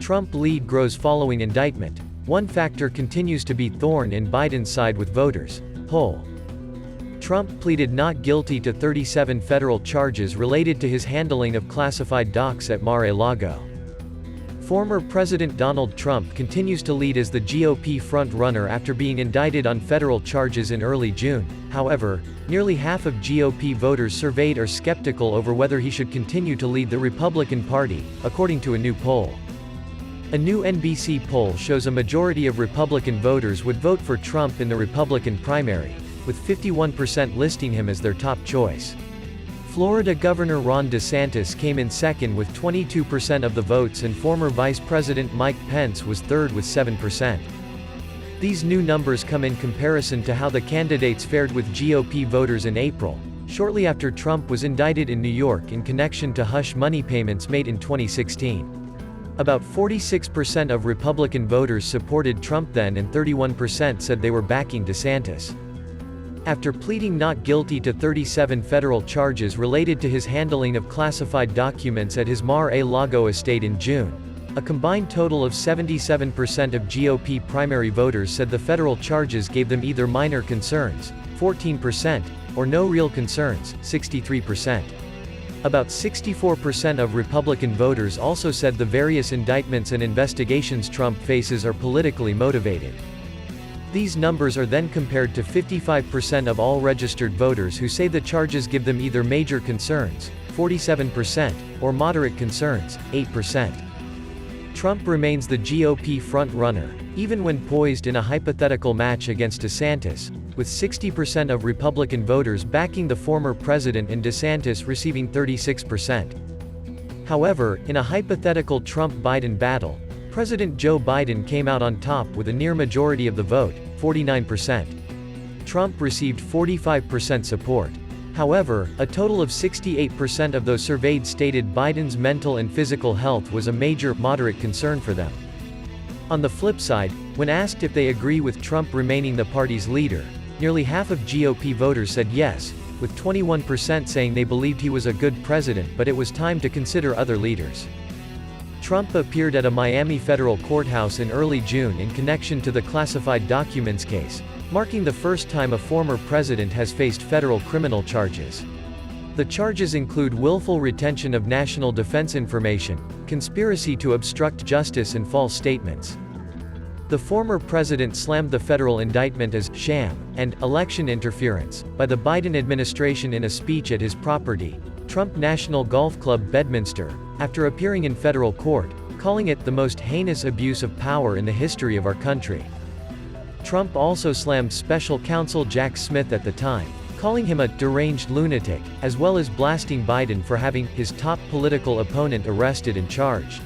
Trump lead grows following indictment. One factor continues to be thorn in Biden's side with voters. Poll. Trump pleaded not guilty to 37 federal charges related to his handling of classified docs at Mar-a-Lago. Former President Donald Trump continues to lead as the GOP front-runner after being indicted on federal charges in early June. However, nearly half of GOP voters surveyed are skeptical over whether he should continue to lead the Republican Party, according to a new poll. A new NBC poll shows a majority of Republican voters would vote for Trump in the Republican primary, with 51% listing him as their top choice. Florida Governor Ron DeSantis came in second with 22% of the votes, and former Vice President Mike Pence was third with 7%. These new numbers come in comparison to how the candidates fared with GOP voters in April, shortly after Trump was indicted in New York in connection to hush money payments made in 2016. About 46% of Republican voters supported Trump then, and 31% said they were backing DeSantis. After pleading not guilty to 37 federal charges related to his handling of classified documents at his Mar-a-Lago estate in June, a combined total of 77% of GOP primary voters said the federal charges gave them either minor concerns, 14%, or no real concerns, 63%. About 64% of Republican voters also said the various indictments and investigations Trump faces are politically motivated. These numbers are then compared to 55% of all registered voters who say the charges give them either major concerns, 47%, or moderate concerns, 8%. Trump remains the GOP front-runner, even when poised in a hypothetical match against DeSantis, with 60% of Republican voters backing the former president and DeSantis receiving 36%. However, in a hypothetical Trump-Biden battle, President Joe Biden came out on top with a near majority of the vote, 49%. Trump received 45% support. However, a total of 68% of those surveyed stated Biden's mental and physical health was a major, moderate concern for them. On the flip side, when asked if they agree with Trump remaining the party's leader, nearly half of GOP voters said yes, with 21% saying they believed he was a good president but it was time to consider other leaders. Trump appeared at a Miami federal courthouse in early June in connection to the classified documents case, marking the first time a former president has faced federal criminal charges. The charges include willful retention of national defense information, conspiracy to obstruct justice, and false statements. The former president slammed the federal indictment as sham and election interference by the Biden administration in a speech at his property, Trump National Golf Club Bedminster, after appearing in federal court, calling it the most heinous abuse of power in the history of our country. Trump also slammed special counsel Jack Smith at the time, calling him a deranged lunatic, as well as blasting Biden for having his top political opponent arrested and charged.